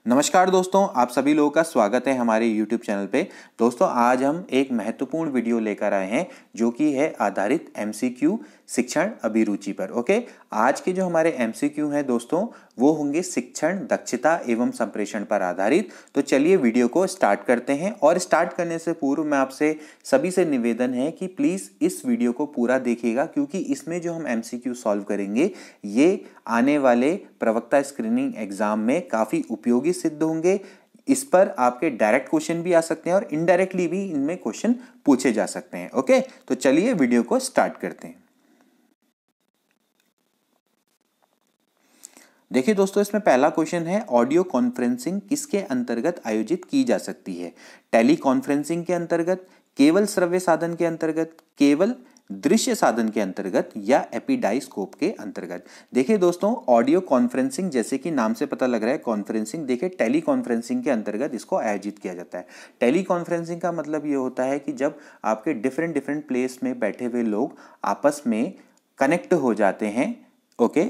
नमस्कार दोस्तों, आप सभी लोगों का स्वागत है हमारे YouTube चैनल पे। दोस्तों आज हम एक महत्वपूर्ण वीडियो लेकर आए हैं जो कि है आधारित MCQ शिक्षण अभिरुचि पर। ओके, आज के जो हमारे MCQ हैं दोस्तों वो होंगे शिक्षण दक्षता एवं संप्रेषण पर आधारित। तो चलिए वीडियो को स्टार्ट करते हैं और स्टार्ट करने से पूर्व मैं आपसे सभी से निवेदन है कि प्लीज़ इस वीडियो को पूरा देखिएगा, क्योंकि इसमें जो हम MCQ सॉल्व करेंगे ये आने वाले प्रवक्ता स्क्रीनिंग एग्जाम में काफ़ी उपयोगी सिद्ध होंगे। इस पर आपके डायरेक्ट क्वेश्चन भी आ सकते हैं और इनडायरेक्टली भी इनमें क्वेश्चन पूछे जा सकते हैं। ओके, तो चलिए वीडियो को स्टार्ट करते हैं। देखिए दोस्तों, इसमें पहला क्वेश्चन है ऑडियो कॉन्फ्रेंसिंग किसके अंतर्गत आयोजित की जा सकती है? टेली कॉन्फ्रेंसिंग के अंतर्गत, केवल श्रव्य साधन के अंतर्गत, केवल दृश्य साधन के अंतर्गत या एपिडाइस्कोप के अंतर्गत। देखिए दोस्तों, ऑडियो कॉन्फ्रेंसिंग जैसे कि नाम से पता लग रहा है कॉन्फ्रेंसिंग, देखिए टेली कॉन्फ्रेंसिंग के अंतर्गत इसको आयोजित किया जाता है। टेली कॉन्फ्रेंसिंग का मतलब ये होता है कि जब आपके डिफरेंट डिफरेंट प्लेस में बैठे हुए लोग आपस में कनेक्ट हो जाते हैं, okay,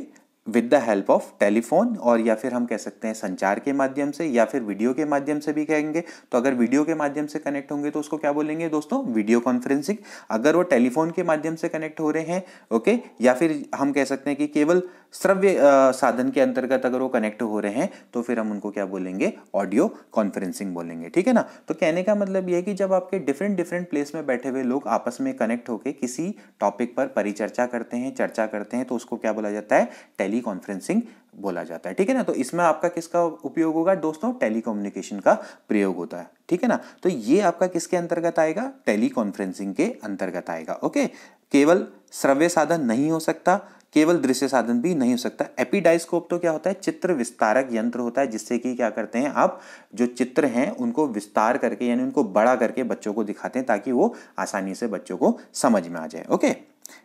with the help of telephone, और या फिर हम कह सकते हैं संचार के माध्यम से या फिर वीडियो के माध्यम से भी कहेंगे। तो अगर वीडियो के माध्यम से कनेक्ट होंगे तो उसको क्या बोलेंगे दोस्तों? Video conferencing. अगर वो टेलीफोन के माध्यम से कनेक्ट हो रहे हैं, ओके, या फिर हम कह सकते हैं कि केवल श्रव्य साधन के अंतर्गत अगर वो कनेक्ट हो रहे हैं तो फिर हम उनको क्या बोलेंगे? ऑडियो कॉन्फ्रेंसिंग बोलेंगे। ठीक है ना? तो कहने का मतलब ये है कि जब आपके डिफरेंट डिफरेंट प्लेस में बैठे हुए लोग आपस में कनेक्ट होकर किसी टॉपिक पर परिचर्चा करते हैं, चर्चा करते हैं, तो उसको क्या बोला जाता है? टेली कॉन्फ्रेंसिंग बोला जाता है। ठीक है ना? तो इसमें आपका किसका उपयोग होगा दोस्तों? टेलीकम्युनिकेशन का प्रयोग होता है। ठीक है ना? तो ये आपका किसके अंतर्गत आएगा? टेली कॉन्फ्रेंसिंग के अंतर्गत आएगा। ओके, केवल श्रव्य साधन नहीं हो सकता, केवल दृश्य साधन भी नहीं हो सकता। एपिडाइस्कोप तो क्या होता है? चित्र विस्तारक यंत्र होता है, जिससे कि क्या करते हैं आप जो चित्र हैं उनको विस्तार करके यानी उनको बड़ा करके बच्चों को दिखाते हैं ताकि वो आसानी से बच्चों को समझ में आ जाए। ओके,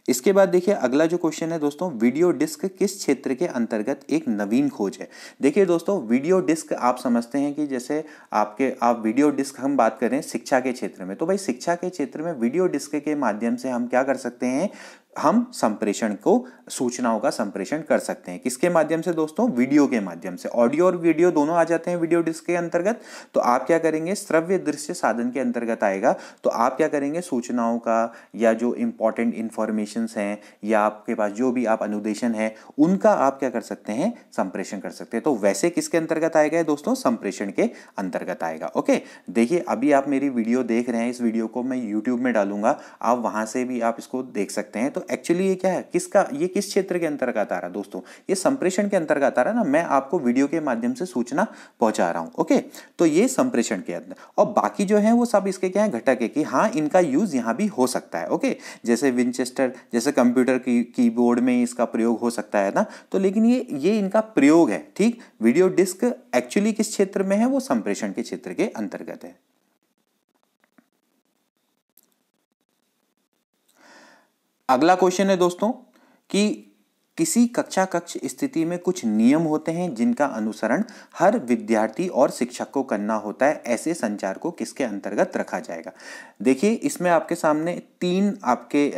इसके बाद देखिए अगला जो क्वेश्चन है दोस्तों, वीडियो डिस्क किस क्षेत्र के अंतर्गत एक नवीन खोज है? देखिए दोस्तों, वीडियो डिस्क आप समझते हैं कि जैसे आप वीडियो डिस्क हम बात करें शिक्षा के क्षेत्र में, तो भाई शिक्षा के क्षेत्र में वीडियो डिस्क के माध्यम से हम क्या कर सकते हैं? हम संप्रेषण को, सूचनाओं का संप्रेषण कर सकते हैं। किसके माध्यम से दोस्तों? वीडियो के माध्यम से। ऑडियो और वीडियो दोनों आ जाते हैं वीडियो डिस्क के अंतर्गत। तो आप क्या करेंगे? श्रव्य दृश्य साधन के अंतर्गत आएगा। तो आप क्या करेंगे? सूचनाओं का या जो इंपॉर्टेंट इंफॉर्मेशंस हैं या आपके पास जो भी आप अनुदेशन है उनका आप क्या कर सकते हैं? संप्रेषण कर सकते हैं। तो वैसे किसके अंतर्गत आएगा दोस्तों? संप्रेषण के अंतर्गत आएगा। ओके, देखिए अभी आप मेरी वीडियो देख रहे हैं, इस वीडियो को मैं यूट्यूब में डालूंगा, आप वहां से भी आप इसको देख सकते हैं। तो एक्चुअली ये क्या है? ये किस क्षेत्र के अंतर्गत आ रहा है दोस्तों? ये संप्रेषण के अंतर्गत आ रहा है ना। मैं आपको वीडियो के माध्यम से सूचना पहुंचा रहा हूं। ओके, तो ये संप्रेषण के अंदर, और बाकी जो है वो सब इसके क्या है? घटक है कि हाँ इनका यूज यहां भी हो सकता है। ओके, जैसे विंचेस्टर, जैसे कंप्यूटर की कीबोर्ड में इसका प्रयोग हो सकता है ना। तो लेकिन ये इनका प्रयोग है। ठीक, वीडियो डिस्क एक्चुअली किस क्षेत्र में है? वो संप्रेषण के क्षेत्र के अंतर्गत है। अगला क्वेश्चन है दोस्तों कि किसी कक्षा कक्ष स्थिति में कुछ नियम होते हैं जिनका अनुसरण हर विद्यार्थी और शिक्षक को करना होता है, ऐसे संचार को किसके अंतर्गत रखा जाएगा? देखिए इसमें आपके सामने तीन आपके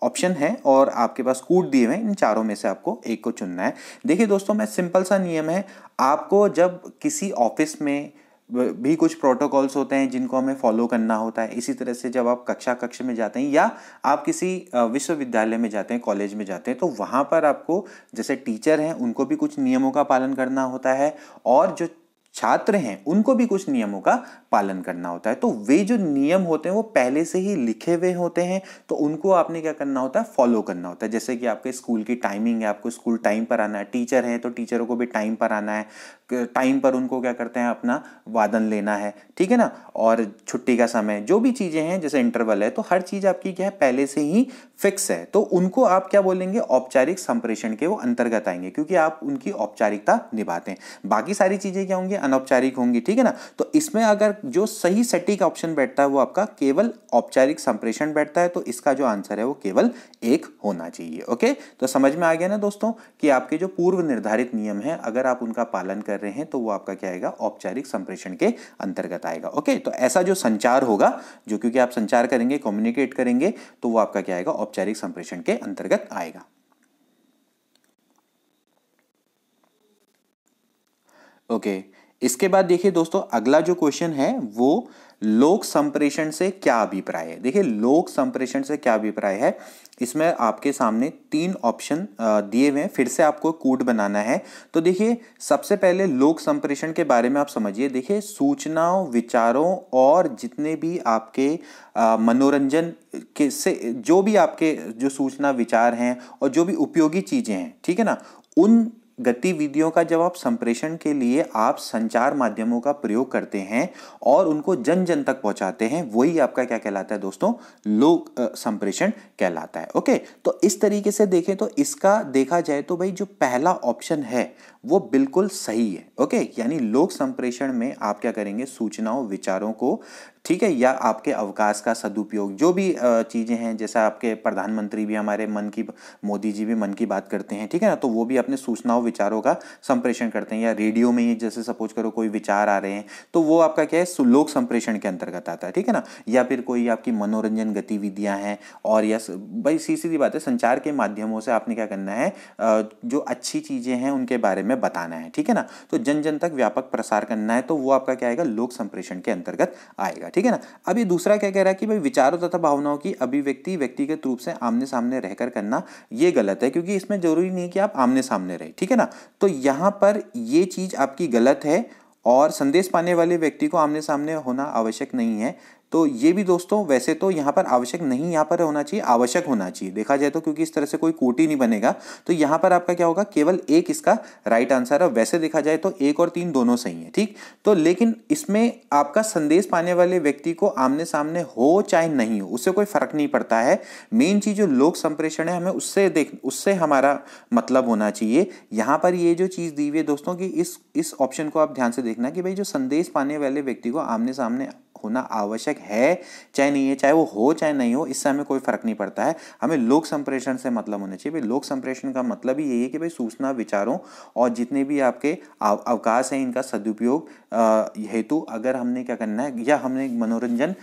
ऑप्शन है और आपके पास कूट दिए हुए हैं, इन चारों में से आपको एक को चुनना है। देखिए दोस्तों, मैं सिंपल सा नियम है, आपको जब किसी ऑफिस में भी कुछ प्रोटोकॉल्स होते हैं जिनको हमें फॉलो करना होता है। इसी तरह से जब आप कक्ष में जाते हैं या आप किसी विश्वविद्यालय में जाते हैं, कॉलेज में जाते हैं, तो वहाँ पर आपको जैसे टीचर हैं उनको भी कुछ नियमों का पालन करना होता है और जो छात्र हैं उनको भी कुछ नियमों का पालन करना होता है। तो वे जो नियम होते हैं वो पहले से ही लिखे हुए होते हैं, तो उनको आपने क्या करना होता है? फॉलो करना होता है। जैसे कि आपके स्कूल की टाइमिंग है, आपको स्कूल टाइम पर आना है, टीचर है तो टीचरों को भी टाइम पर आना है, टाइम पर उनको क्या करते हैं? अपना वादन लेना है। ठीक है ना? और छुट्टी का समय, जो भी चीजें हैं जैसे इंटरवल है, तो हर चीज आपकी क्या है? पहले से ही फिक्स है। तो उनको आप क्या बोलेंगे? औपचारिक संप्रेषण के वो अंतर्गत आएंगे, क्योंकि आप उनकी औपचारिकता निभाते हैं। बाकी सारी चीजें क्या होंगी? अनौपचारिक होंगी। ठीक है ना? तो इसमें अगर जो सही सटीक ऑप्शन बैठता है वो आपका केवल औपचारिक संप्रेषण बैठता है। तो इसका जो आंसर है वो केवल एक होना चाहिए। ओके, तो समझ में आ गया ना दोस्तों कि आपके जो पूर्व निर्धारित नियम है अगर आप उनका पालन कर रहे हैं तो वो आपका क्या आएगा? औपचारिक संप्रेषण के अंतर्गत आएगा। ओके, तो ऐसा जो संचार होगा, जो क्योंकि आप संचार करेंगे, कम्युनिकेट करेंगे, तो वो आपका क्या आएगा? औपचारिक संप्रेषण के अंतर्गत आएगा। ओके, इसके बाद देखिए दोस्तों, अगला जो क्वेश्चन है वो लोक संप्रेषण से क्या अभिप्राय है। देखिए लोक संप्रेषण से क्या अभिप्राय है, इसमें आपके सामने 3 ऑप्शन दिए हुए हैं, फिर से आपको कोड बनाना है। तो देखिए सबसे पहले लोक संप्रेषण के बारे में आप समझिए। देखिए सूचनाओं, विचारों और जितने भी आपके मनोरंजन के से जो भी आपके जो सूचना विचार हैं और जो भी उपयोगी चीजें हैं, ठीक है ना, उन गतिविधियों का जब आप संप्रेषण के लिए आप संचार माध्यमों का प्रयोग करते हैं और उनको जन जन तक पहुंचाते हैं, वही आपका क्या कहलाता है दोस्तों, लोक संप्रेषण कहलाता है। ओके, तो इस तरीके से देखें तो इसका देखा जाए तो भाई जो पहला ऑप्शन है वो बिल्कुल सही है। ओके, यानी लोक संप्रेषण में आप क्या करेंगे, सूचनाओं, विचारों को, ठीक है, या आपके अवकाश का सदुपयोग, जो भी चीजें हैं, जैसा आपके प्रधानमंत्री भी हमारे मोदी जी भी मन की बात करते हैं, ठीक है ना, तो वो भी अपने सूचनाओं, विचारों का संप्रेषण करते हैं। या रेडियो में ही जैसे सपोज करो कोई विचार आ रहे हैं तो वो आपका क्या है, लोक संप्रेषण के अंतर्गत आता है, ठीक है ना। या फिर कोई आपकी मनोरंजन गतिविधियां हैं, और या भाई सीधी बात है, संचार के माध्यमों से आपने क्या करना है, जो अच्छी चीजें हैं उनके बारे में बताना है, ठीक है ना, तो जन जन तक व्यापक प्रसार करना है, तो वो आपका क्या आएगा, लोक संप्रेषण के अंतर्गत आएगा, ठीक है ना। अब ये दूसरा क्या कह रहा है कि भाई विचारों तथा भावनाओं की अभिव्यक्ति व्यक्तिगत रूप से आमने सामने रहकर करना, ये गलत है, क्योंकि इसमें जरूरी नहीं है कि आप आमने सामने रहे, ठीक है ना। तो यहां पर ये चीज आपकी गलत है, और संदेश पाने वाले व्यक्ति को आमने सामने होना आवश्यक नहीं है। तो ये भी दोस्तों वैसे तो यहाँ पर आवश्यक नहीं, यहाँ पर होना चाहिए आवश्यक होना चाहिए, देखा जाए तो, क्योंकि इस तरह से कोई कोटि नहीं बनेगा। तो यहाँ पर आपका क्या होगा, केवल एक इसका राइट आंसर है। वैसे देखा जाए तो 1 और 3 दोनों सही है, ठीक। तो लेकिन इसमें आपका संदेश पाने वाले व्यक्ति को आमने सामने हो चाहे नहीं हो, उससे कोई फर्क नहीं पड़ता है। मेन चीज जो लोक संप्रेषण है, हमें उससे हमारा मतलब होना चाहिए। यहाँ पर ये जो चीज दी हुई है दोस्तों की, इस ऑप्शन को आप ध्यान से देखना कि भाई जो संदेश पाने वाले व्यक्ति को आमने सामने होना आवश्यक है चाहे नहीं है, चाहे वो हो चाहे नहीं हो, इससे हमें कोई फर्क नहीं पड़ता है। हमें लोक संप्रेषण से मतलब होना चाहिए। भाई लोक संप्रेषण का मतलब ही यही है कि भाई सूचना, विचारों और जितने भी आपके अवकाश हैं, इनका सदुपयोग हेतु अगर हमने क्या करना है, या हमने मनोरंजन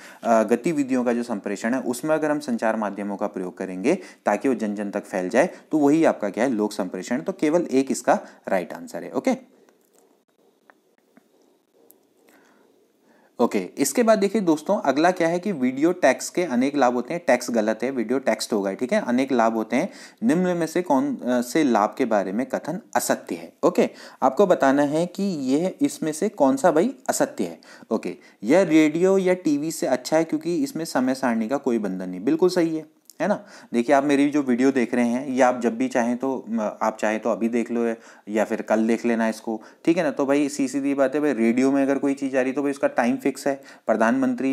गतिविधियों का जो संप्रेषण है उसमें अगर हम संचार माध्यमों का प्रयोग करेंगे ताकि वो जन जन तक फैल जाए, तो वही आपका क्या है, लोक संप्रेषण। तो केवल एक इसका राइट आंसर है। ओके, इसके बाद देखिए दोस्तों, अगला क्या है कि वीडियो टेक्स्ट के अनेक लाभ होते हैं। टेक्स्ट गलत है, वीडियो टेक्स्ट होगा, ठीक है। अनेक लाभ होते हैं, निम्न में से कौन से लाभ के बारे में कथन असत्य है। ओके, आपको बताना है कि यह इसमें से कौन सा भाई असत्य है। ओके, यह रेडियो या टीवी से अच्छा है क्योंकि इसमें समय सारणी का कोई बंधन नहीं, बिल्कुल सही है ना। देखिए आप मेरी जो वीडियो देख रहे हैं, ये आप जब भी चाहें तो आप चाहें तो अभी देख लो या फिर कल देख लेना इसको, ठीक है ना। तो भाई सीधी बात है, भाई रेडियो में अगर कोई चीज़ आ रही तो भाई उसका टाइम फिक्स है। प्रधानमंत्री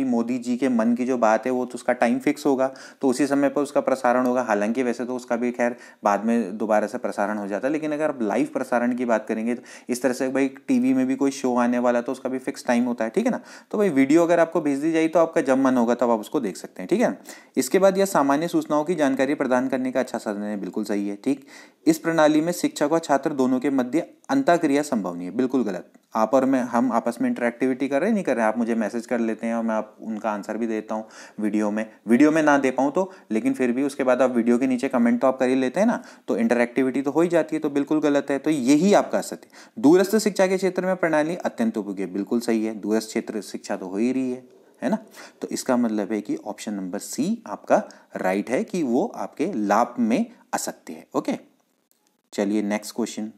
मोदी जी के मन की जो बात है वो तो उसका टाइम फिक्स होगा, तो उसी समय पर उसका प्रसारण होगा। हालांकि वैसे तो उसका भी खैर बाद में दोबारा से प्रसारण हो जाता है, लेकिन अगर आप लाइव प्रसारण की बात करेंगे तो इस तरह से भाई टीवी में भी कोई शो आने वाला तो उसका भी फिक्स टाइम होता है, ठीक है ना। तो भाई वीडियो अगर आपको भेज दी जाए तो आपका जब मन होगा तब आप उसको देख सकते हैं, ठीक है। इसके बाद यह सामान्य सूचनाओं की जानकारी प्रदान करने का अच्छा साधन है, बिल्कुल सही है, ठीक। इस प्रणाली में शिक्षक और छात्र दोनों के मध्य अंतःक्रिया संभव नहीं है, बिल्कुल गलत। आप और मैं, हम आपस में इंटरेक्टिविटी कर रहे हैं, नहीं कर रहे हैं, आप मुझे मैसेज कर लेते हैं और मैं आप उनका आंसर भी देता हूँ वीडियो में ना दे पाऊँ तो, लेकिन फिर भी उसके बाद आप वीडियो के नीचे कमेंट तो आप कर ही लेते हैं ना, तो इंटरेक्टिविटी तो हो ही जाती है, तो बिल्कुल गलत है। तो यही आपका सत्य। दूरस्थ शिक्षा के क्षेत्र में प्रणाली अत्यंत उपयोगी है, बिल्कुल सही है, दूरस्थ क्षेत्र शिक्षा तो हो ही रही है ना। तो इसका मतलब है कि ऑप्शन नंबर सी आपका राइट है कि वो आपके लाभ में असत्य है। ओके, चलिए नेक्स्ट क्वेश्चन।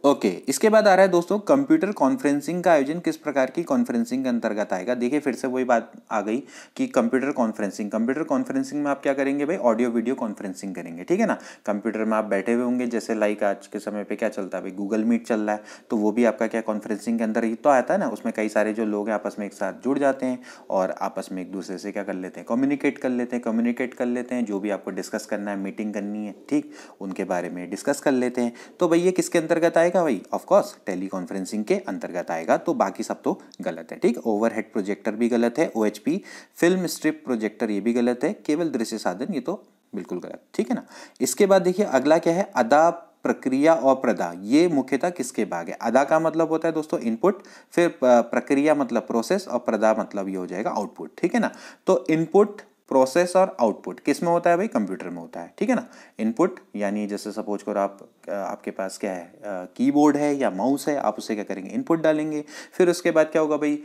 ओके, इसके बाद आ रहा है दोस्तों, कंप्यूटर कॉन्फ्रेंसिंग का आयोजन किस प्रकार की कॉन्फ्रेंसिंग के अंतर्गत आएगा। देखिए फिर से वही बात आ गई कि कंप्यूटर कॉन्फ्रेंसिंग में आप क्या करेंगे भाई, ऑडियो वीडियो कॉन्फ्रेंसिंग करेंगे, ठीक है ना। कंप्यूटर में आप बैठे हुए होंगे, जैसे लाइक आज के समय पे क्या चलता है भाई, गूगल मीट चल रहा है, तो वो भी आपका क्या कॉन्फ्रेंसिंग के अंदर ही तो आता है ना। उसमें कई सारे जो लोग हैं आपस में एक साथ जुड़ जाते हैं और आपस में एक दूसरे से क्या कर लेते हैं, कम्युनिकेट कर लेते हैं, जो भी आपको डिस्कस करना है, मीटिंग करनी है, ठीक, उनके बारे में डिस्कस कर लेते हैं। तो भाई ये किसके अंतर्गत आएगा भाई, ऑफ कोर्स टेली कॉन्फ्रेंसिंग के अंतर्गत आएगा। तो बाकी सब तो गलत है, ठीक। ओवरहेड प्रोजेक्टर भी गलत है, OHP फिल्म स्ट्रिप प्रोजेक्टर ये भी गलत है, केवल दृश्य साधन ये तो बिल्कुल गलत, ठीक है ना। इसके बाद देखिए अगला क्या है, अदा, प्रक्रिया और प्रदा, ये मुख्यतः किसके भाग है। अदा का मतलब होता है दोस्तों इनपुट, फिर प्रक्रिया मतलब प्रोसेस, और प्रदा मतलब ये हो जाएगा आउटपुट, ठीक है ना। तो इनपुट प्रोसेस और आउटपुट किस में होता है भाई? कंप्यूटर में होता है, ठीक है ना। इनपुट यानी जैसे सपोज करो आपके पास क्या है, कीबोर्ड है या माउस है, आप उसे क्या करेंगे? इनपुट डालेंगे। फिर उसके बाद क्या होगा भाई?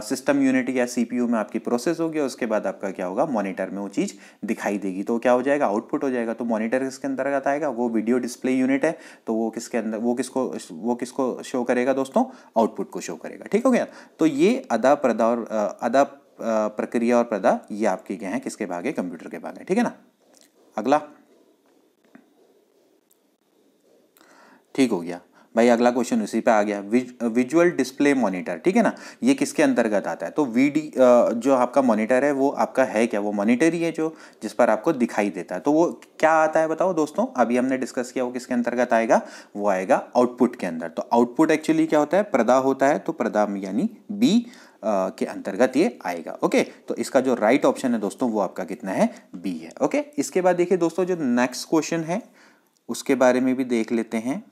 सिस्टम यूनिट या सीपीयू में आपकी प्रोसेस होगी, और उसके बाद आपका क्या होगा? मॉनिटर में वो चीज़ दिखाई देगी, तो क्या हो जाएगा? आउटपुट हो जाएगा। तो मॉनिटर किसके अंतर्गत आएगा? वो वीडियो डिस्प्ले यूनिट है, तो वो किसके अंदर, वो किसको शो करेगा दोस्तों? आउटपुट को शो करेगा, ठीक हो गया। तो ये अदा प्रदा और प्रक्रिया और प्रदा, ये आपके क्या है? किसके भाग है? कंप्यूटर के भाग है, ठीक है ना। अगला, ठीक हो गया भाई। अगला क्वेश्चन उसी पे आ गया, विजुअल डिस्प्ले मॉनिटर, ठीक है ना। ये किसके अंतर्गत आता है? तो जो आपका मॉनिटर है वो आपका है क्या? वो मॉनिटर ही है जो जिस पर आपको दिखाई देता है। तो वो क्या आता है बताओ दोस्तों? अभी हमने डिस्कस किया, वो किसके अंतर्गत आएगा? वो आएगा आउटपुट के अंदर। तो आउटपुट एक्चुअली क्या होता है? प्रदा होता है, तो प्रदा यानी बी के अंतर्गत ये आएगा। ओके, तो इसका जो राइट ऑप्शन है दोस्तों वो आपका कितना है? बी है। ओके, इसके बाद देखिए दोस्तों, जो नेक्स्ट क्वेश्चन है उसके बारे में भी देख लेते हैं।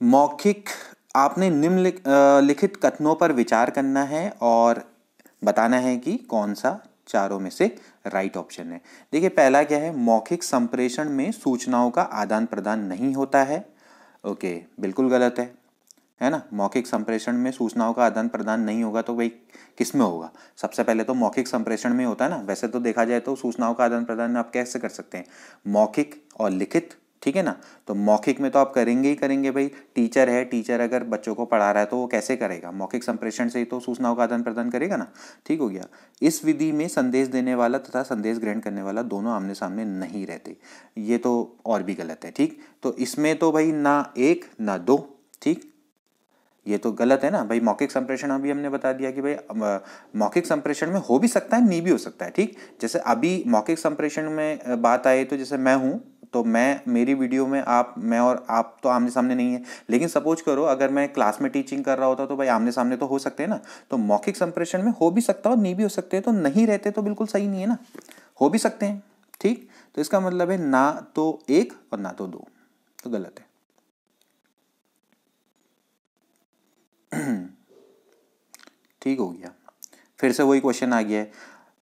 मौखिक, आपने निम्नलिखित कथनों पर विचार करना है और बताना है कि कौन सा चारों में से राइट ऑप्शन है। देखिए पहला क्या है? मौखिक संप्रेषण में सूचनाओं का आदान प्रदान नहीं होता है। ओके, बिल्कुल गलत है ना। मौखिक संप्रेषण में सूचनाओं का आदान प्रदान नहीं होगा, तो भाई किस में होगा? सबसे पहले तो मौखिक संप्रेषण में होता है ना। वैसे तो देखा जाए तो सूचनाओं का आदान प्रदान आप कैसे कर सकते हैं? मौखिक और लिखित, ठीक है ना। तो मौखिक में तो आप करेंगे ही करेंगे भाई। टीचर है, टीचर अगर बच्चों को पढ़ा रहा है तो वो कैसे करेगा? मौखिक संप्रेषण से ही तो सूचनाओं का आदान प्रदान करेगा ना, ठीक हो गया। इस विधि में संदेश देने वाला तथा संदेश ग्रहण करने वाला दोनों आमने सामने नहीं रहते, ये तो और भी गलत है, ठीक। तो इसमें तो भाई ना एक ना दो, ठीक, ये तो गलत है ना भाई। मौखिक संप्रेषण अभी हमने बता दिया कि भाई मौखिक संप्रेषण में हो भी सकता है, नहीं भी हो सकता है, ठीक। जैसे अभी मौखिक संप्रेषण में बात आए तो जैसे मैं हूँ, तो मेरी वीडियो में मैं और आप तो आमने सामने नहीं है, लेकिन सपोज करो अगर मैं क्लास में टीचिंग कर रहा होता तो भाई आमने सामने तो हो सकते हैं ना। तो मौखिक संप्रेषण में हो भी सकता है और नहीं भी हो सकते हैं, तो नहीं रहते तो बिल्कुल सही नहीं है ना, हो भी सकते हैं, ठीक। तो इसका मतलब है ना तो एक और ना तो दो, तो गलत है। ठीक हो गया। फिर से वही क्वेश्चन आ गया है,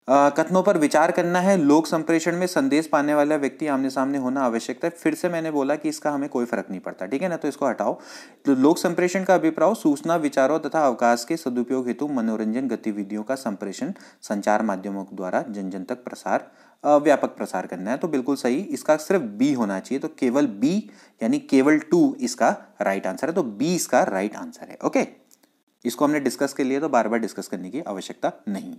कथनों पर विचार करना है। लोक संप्रेषण में संदेश पाने वाला व्यक्ति आमने सामने होना आवश्यक है। फिर से मैंने बोला कि इसका हमें कोई फर्क नहीं पड़ता, ठीक है ना, तो इसको हटाओ। तो लोक संप्रेषण का अभिप्राय सूचना, विचारों तथा अवकाश के सदुपयोग हेतु मनोरंजन गतिविधियों का संप्रेषण संचार माध्यमों द्वारा जन जन तक प्रसार, व्यापक प्रसार करना है। तो बिल्कुल सही, इसका सिर्फ बी होना चाहिए, तो केवल बी यानी केवल 2 इसका राइट आंसर है। तो बी इसका राइट आंसर है। ओके, इसको हमने डिस्कस के लिए तो बार बार डिस्कस करने की आवश्यकता नहीं।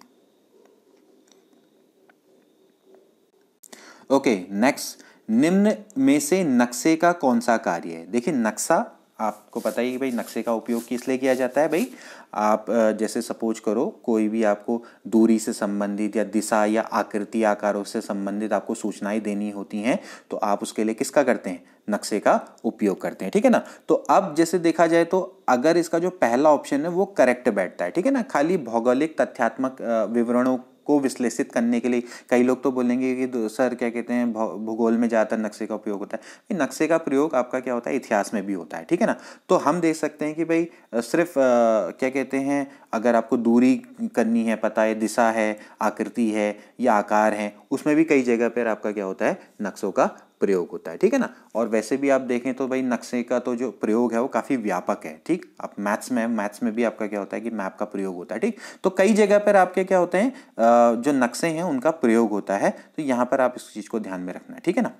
ओके, नेक्स्ट, निम्न में से नक्शे का कौन सा कार्य है? देखिए नक्शा आपको पता ही है भाई, नक्शे का उपयोग किस लिए किया जाता है भाई। आप जैसे सपोज करो कोई भी आपको दूरी से संबंधित या दिशा या आकृति आकारों से संबंधित आपको सूचनाएं देनी होती हैं, तो आप उसके लिए किसका करते हैं? नक्शे का उपयोग करते हैं, ठीक है ना। तो अब जैसे देखा जाए तो अगर इसका जो पहला ऑप्शन है वो करेक्ट बैठता है, ठीक है ना। खाली भौगोलिक तथ्यात्मक विवरणों को विश्लेषित करने के लिए, कई लोग तो बोलेंगे कि सर क्या कहते हैं भूगोल में ज़्यादातर नक्शे का उपयोग होता है। नक्शे का प्रयोग आपका क्या होता है? इतिहास में भी होता है, ठीक है ना। तो हम देख सकते हैं कि भाई सिर्फ क्या कहते हैं, अगर आपको दूरी करनी है पता है, दिशा है, आकृति है या आकार है, उसमें भी कई जगह पर आपका क्या होता है? नक्शों का प्रयोग होता है, ठीक है ना। और वैसे भी आप देखें तो भाई नक्शे का तो जो प्रयोग है वो काफ़ी व्यापक है, ठीक। आप मैथ्स में भी आपका क्या होता है कि मैप का प्रयोग होता है, ठीक। तो कई जगह पर आपके क्या होते हैं, जो नक्शे हैं उनका प्रयोग होता है। तो यहाँ पर आप इस चीज़ को ध्यान में रखना है, ठीक है ना।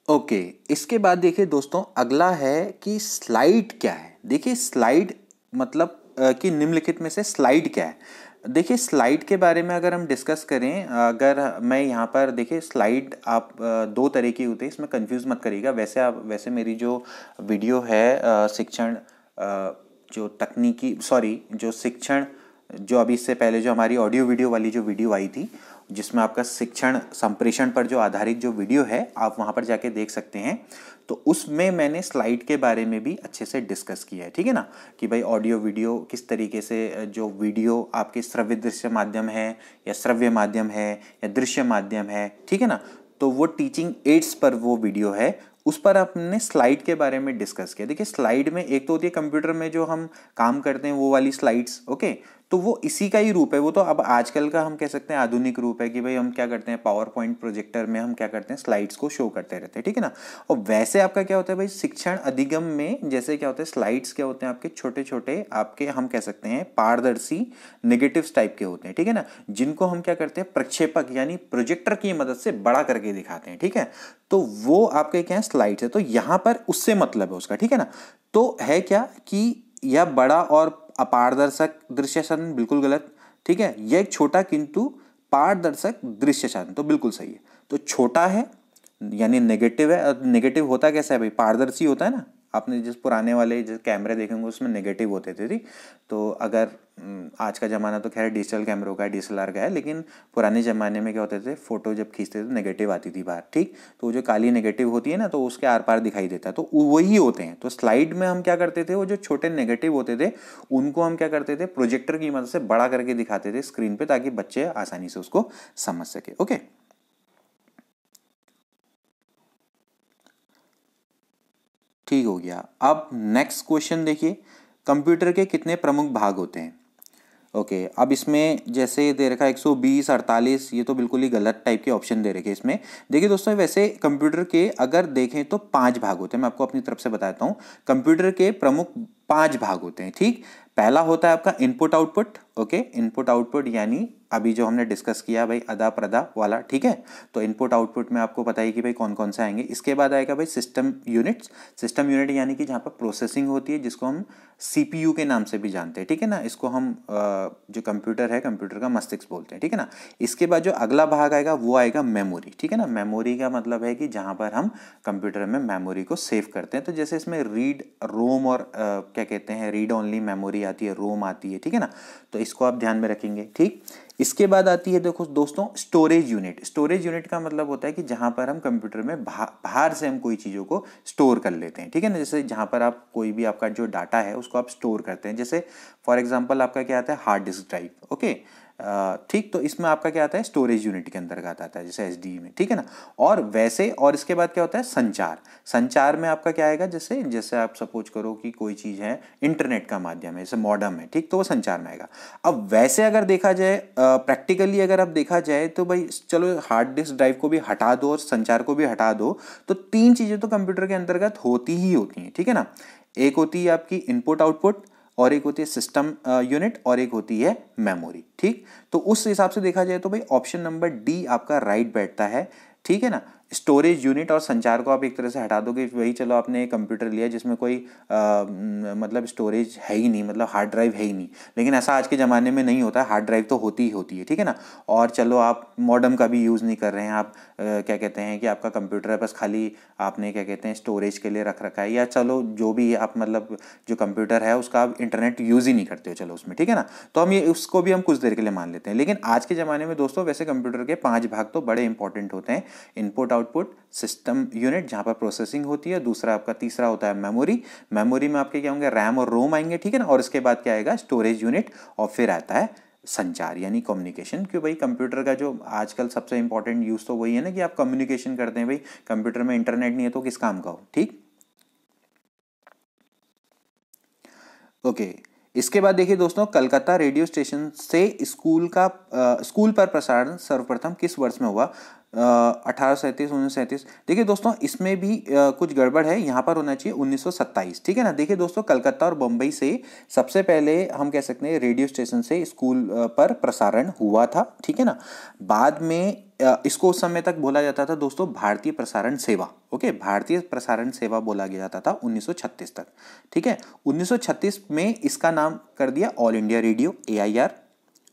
ओके, इसके बाद देखिए दोस्तों, अगला है कि स्लाइड क्या है। देखिए स्लाइड मतलब कि निम्नलिखित में से स्लाइड क्या है। देखिए स्लाइड के बारे में अगर हम डिस्कस करें, अगर मैं यहाँ पर देखिए स्लाइड आप दो तरह की होती है, इसमें कंफ्यूज मत करिएगा। वैसे मेरी जो वीडियो है शिक्षण जो तकनीकी जो शिक्षण, जो अभी इससे पहले जो हमारी ऑडियो वीडियो वाली जो वीडियो आई थी, जिसमें आपका शिक्षण संप्रेषण पर जो आधारित जो वीडियो है, आप वहाँ पर जाके देख सकते हैं। तो उसमें मैंने स्लाइड के बारे में भी अच्छे से डिस्कस किया है, ठीक है ना, कि भाई ऑडियो वीडियो किस तरीके से, जो वीडियो आपके श्रव्य दृश्य माध्यम है या श्रव्य माध्यम है या दृश्य माध्यम है, ठीक है ना। तो वो टीचिंग एड्स पर वो वीडियो है, उस पर हमने स्लाइड के बारे में डिस्कस किया। देखिए स्लाइड में एक तो होती है कंप्यूटर में जो हम काम करते हैं वो वाली स्लाइड्स, ओके, तो वो इसी का ही रूप है। वो तो अब आजकल का हम कह सकते हैं आधुनिक रूप है कि भाई हम क्या करते हैं, पावर पॉइंट प्रोजेक्टर में हम क्या करते हैं, स्लाइड्स को शो करते रहते हैं, ठीक है ना। और वैसे आपका क्या होता है भाई, शिक्षण अधिगम में जैसे क्या होता है, स्लाइड्स क्या होते हैं आपके छोटे छोटे, आपके हम कह सकते हैं पारदर्शी नेगेटिव्स टाइप के होते हैं, ठीक है ना, जिनको हम क्या करते हैं, प्रक्षेपक यानी प्रोजेक्टर की मदद से बड़ा करके दिखाते हैं, ठीक है। तो वो आपके क्या है, स्लाइड्स है। तो यहां पर उससे मतलब है उसका, ठीक है ना। तो है क्या कि यह बड़ा और अपारदर्शक दृश्य साधन बिल्कुल गलत, ठीक है। यह एक छोटा किंतु पारदर्शक दृश्य साधन तो बिल्कुल सही है। तो छोटा है यानी नेगेटिव है। नेगेटिव होता कैसा है भाई, पारदर्शी होता है ना। आपने जिस पुराने वाले जो कैमरे देखेंगे उसमें नेगेटिव होते थे, ठीक। तो अगर आज का ज़माना तो खैर डिजिटल कैमरों का है, डीएसएलआर का है, लेकिन पुराने ज़माने में क्या होते थे, फोटो जब खींचते थे तो नेगेटिव आती थी बाहर, ठीक। तो वो जो काली नेगेटिव होती है ना, तो उसके आर पार दिखाई देता है, तो वही होते हैं। तो स्लाइड में हम क्या करते थे, वो जो छोटे नेगेटिव होते थे उनको हम क्या करते थे, प्रोजेक्टर की मदद से बड़ा करके दिखाते थे स्क्रीन पर, ताकि बच्चे आसानी से उसको समझ सके, ओके। ठीक हो गया। अब नेक्स्ट क्वेश्चन देखिए, कंप्यूटर के कितने प्रमुख भाग होते हैं। ओके अब इसमें जैसे दे रखा है 120, 48, ये तो बिल्कुल ही गलत टाइप के ऑप्शन दे रखे हैं इसमें। देखिए दोस्तों वैसे कंप्यूटर के अगर देखें तो 5 भाग होते हैं। मैं आपको अपनी तरफ से बताता हूँ, कंप्यूटर के प्रमुख 5 भाग होते हैं, ठीक। पहला होता है आपका input output, okay, input output यानी अभी जो हमने डिस्कस किया भाई अदा प्रदा वाला, ठीक है। तो इनपुट आउटपुट में आपको पता है कि भाई कौन कौन से आएंगे। इसके बाद आएगा भाई सिस्टम यूनिट्स। सिस्टम यूनिट यानी कि जहाँ पर प्रोसेसिंग होती है, जिसको हम सीपीयू के नाम से भी जानते हैं, ठीक है ना। इसको हम जो कंप्यूटर है, कंप्यूटर का मस्तिष्क बोलते हैं, ठीक है ना। इसके बाद जो अगला भाग आएगा वो आएगा मेमोरी, ठीक है ना। मेमोरी का मतलब है कि जहाँ पर हम कंप्यूटर में मेमोरी को सेव करते हैं। तो जैसे इसमें रीड रोम और क्या कहते हैं, रीड ओनली मेमोरी आती है, रोम आती है, ठीक है ना। तो इसको आप ध्यान में रखेंगे, ठीक। इसके बाद आती है देखो दोस्तों स्टोरेज यूनिट। स्टोरेज यूनिट का मतलब होता है कि जहां पर हम कंप्यूटर में बाहर से हम कोई चीज़ों को स्टोर कर लेते हैं, ठीक है ना। जैसे जहां पर आप कोई भी आपका जो डाटा है उसको आप स्टोर करते हैं, जैसे फॉर एग्जांपल आपका क्या आता है, हार्ड डिस्क ड्राइव, ओके, ठीक। तो इसमें आपका क्या आता है, स्टोरेज यूनिट के अंतर्गत आता है, जैसे एसडी में, ठीक है ना। और वैसे और इसके बाद क्या होता है, संचार। संचार में आपका क्या आएगा, जैसे जैसे आप सपोज करो कि कोई चीज़ है इंटरनेट का माध्यम है, जैसे मॉडेम है, ठीक, तो वो संचार में आएगा। अब वैसे अगर देखा जाए प्रैक्टिकली अगर आप देखा जाए तो भाई चलो हार्ड डिस्क ड्राइव को भी हटा दो और संचार को भी हटा दो, तो 3 चीज़ें तो कंप्यूटर के अंतर्गत होती ही होती हैं, ठीक है ना। एक होती है आपकी इनपुट आउटपुट, और एक होती है सिस्टम यूनिट, और एक होती है मेमोरी, ठीक। तो उस हिसाब से देखा जाए तो भाई ऑप्शन नंबर डी आपका राइट बैठता है, ठीक है ना। स्टोरेज यूनिट और संचार को आप एक तरह से हटा दोगे, वही चलो आपने एक कंप्यूटर लिया जिसमें कोई मतलब स्टोरेज है ही नहीं, मतलब हार्ड ड्राइव है ही नहीं, लेकिन ऐसा आज के ज़माने में नहीं होता, हार्ड ड्राइव तो होती ही होती है, ठीक है ना। और चलो आप मॉडेम का भी यूज़ नहीं कर रहे हैं, आप क्या कहते हैं कि आपका कंप्यूटर है बस खाली आपने क्या कहते हैं स्टोरेज के लिए रख रखा है, या चलो जो भी आप मतलब जो कंप्यूटर है उसका आप इंटरनेट यूज़ ही नहीं करते हो चलो उसमें, ठीक है ना। तो हम ये उसको भी हम कुछ देर के लिए मान लेते हैं। लेकिन आज के ज़माने में दोस्तों वैसे कंप्यूटर के 5 भाग तो बड़े इंपॉर्टेंट होते हैं। इनपुट आउटपुट, सिस्टम यूनिट जहाँ पर प्रोसेसिंग होती है, दूसरा आपका तीसरा होता है मेमोरी। मेमोरी में आपके क्या होंगे, रैम और रोम आएंगे, ठीक है ना। और इसके बाद क्या आएगा, स्टोरेज यूनिट, और फिर आता है संचार यानी कम्युनिकेशन। क्यों भाई, कंप्यूटर का जो आजकल सबसे इंपॉर्टेंट यूज़ तो वही है ना कि आप कम्युनिकेशन करते हैं। भाई कंप्यूटर में इंटरनेट नहीं है तो किस काम का हो, ठीक। ओके इसके बाद देखिए दोस्तों, कलकत्ता रेडियो स्टेशन से स्कूल पर प्रसारण सर्वप्रथम किस वर्ष में हुआ। 1837, 1937। देखिए दोस्तों इसमें भी कुछ गड़बड़ है, यहाँ पर होना चाहिए 1927, ठीक है ना। देखिए दोस्तों कलकत्ता और बम्बई से सबसे पहले हम कह सकते हैं रेडियो स्टेशन से स्कूल पर प्रसारण हुआ था, ठीक है ना। बाद में इसको उस समय तक बोला जाता था दोस्तों भारतीय प्रसारण सेवा, ओके, भारतीय प्रसारण सेवा बोला गया जाता था 1936 तक, ठीक है। 1936 में इसका नाम कर दिया all India radio, AIR,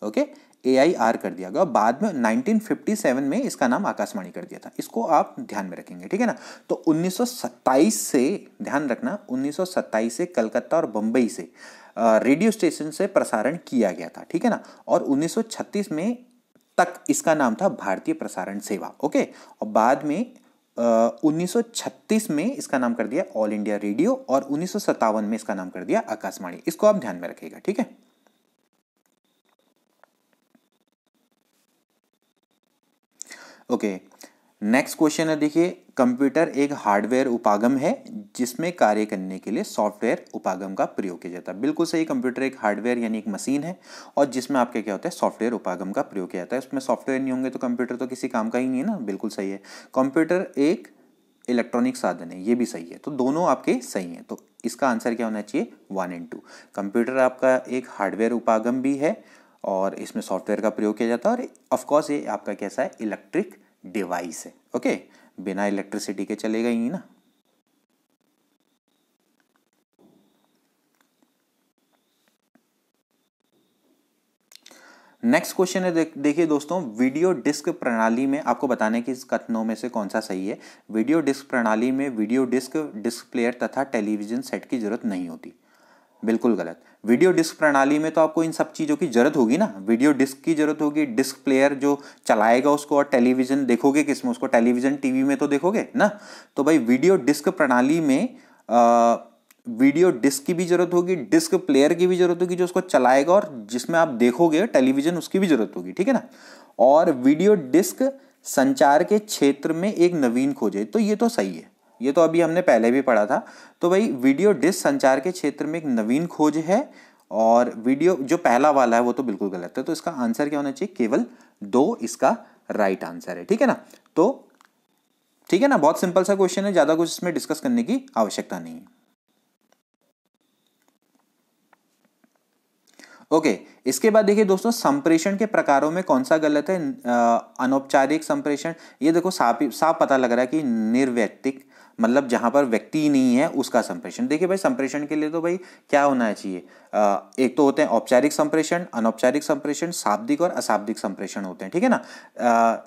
okay, AIR कर दिया गया। बाद में 1957 में इसका नाम आकाशवाणी कर दिया था। इसको आप ध्यान में रखेंगे, ठीक है ना। तो 1927 से ध्यान रखना, 1927 से कलकत्ता और बंबई से रेडियो स्टेशन से प्रसारण किया गया था, ठीक है ना। और 1936 में तक इसका नाम था भारतीय प्रसारण सेवा, ओके। और बाद में 1936 में इसका नाम कर दिया ऑल इंडिया रेडियो, और 1957 में इसका नाम कर दिया आकाशवाणी। इसको आप ध्यान में रखिएगा, ठीक है। ओके नेक्स्ट क्वेश्चन है, देखिए कंप्यूटर एक हार्डवेयर उपागम है जिसमें कार्य करने के लिए सॉफ्टवेयर उपागम का प्रयोग किया जाता है। बिल्कुल सही, कंप्यूटर एक हार्डवेयर यानी एक मशीन है और जिसमें आपके क्या होता है, सॉफ्टवेयर उपागम का प्रयोग किया जाता है। उसमें सॉफ्टवेयर नहीं होंगे तो कंप्यूटर तो किसी काम का ही नहीं है ना। बिल्कुल सही है, कंप्यूटर एक इलेक्ट्रॉनिक साधन है, ये भी सही है। तो दोनों आपके सही हैं, तो इसका आंसर क्या होना चाहिए, 1 और 2। कंप्यूटर आपका एक हार्डवेयर उपागम भी है और इसमें सॉफ्टवेयर का प्रयोग किया जाता है और ऑफकोर्स ये आपका कैसा है, इलेक्ट्रिक डिवाइस है। ओके, बिना इलेक्ट्रिसिटी के चलेगा ही नहीं ना। नेक्स्ट क्वेश्चन है, देखिए दोस्तों, वीडियो डिस्क प्रणाली में आपको बताने की इस कथनों में से कौन सा सही है। वीडियो डिस्क प्रणाली में वीडियो डिस्क, डिस्क प्लेयर तथा टेलीविजन सेट की जरूरत नहीं होती। बिल्कुल गलत। वीडियो डिस्क प्रणाली में तो आपको इन सब चीज़ों की जरूरत होगी ना, वीडियो डिस्क की जरूरत होगी, डिस्क प्लेयर जो चलाएगा उसको, और टेलीविजन देखोगे किसमें, उसको टेलीविजन टीवी में तो देखोगे ना। तो भाई वीडियो डिस्क प्रणाली में वीडियो डिस्क की भी जरूरत होगी, डिस्क प्लेयर की भी जरूरत होगी जो उसको चलाएगा, और जिसमें आप देखोगे टेलीविजन उसकी भी जरूरत होगी, ठीक है ना। और वीडियो डिस्क संचार के क्षेत्र में एक नवीन खोज है, तो ये तो सही है, ये तो अभी हमने पहले भी पढ़ा था। तो भाई वीडियो डिस्क संचार के क्षेत्र में एक नवीन खोज है, और वीडियो जो पहला वाला है वो तो बिल्कुल गलत है। तो इसका आंसर क्या होना चाहिए, केवल 2 इसका राइट आंसर है, ठीक है ना। तो ठीक है ना, बहुत सिंपल सा क्वेश्चन है, ज्यादा कुछ इसमें डिस्कस करने की आवश्यकता नहीं है। ओके, इसके बाद देखिए दोस्तों, संप्रेषण के प्रकारों में कौन सा गलत है। अनौपचारिक संप्रेषण, ये देखो साफ साफ पता लग रहा है कि निर्वैयक्तिक, मतलब जहां पर व्यक्ति ही नहीं है उसका संप्रेषण। देखिए भाई, संप्रेषण के लिए तो भाई क्या होना चाहिए, एक तो होते हैं औपचारिक संप्रेषण, अनौपचारिक संप्रेषण, शाब्दिक और अशाब्दिक संप्रेषण होते हैं, ठीक है ना।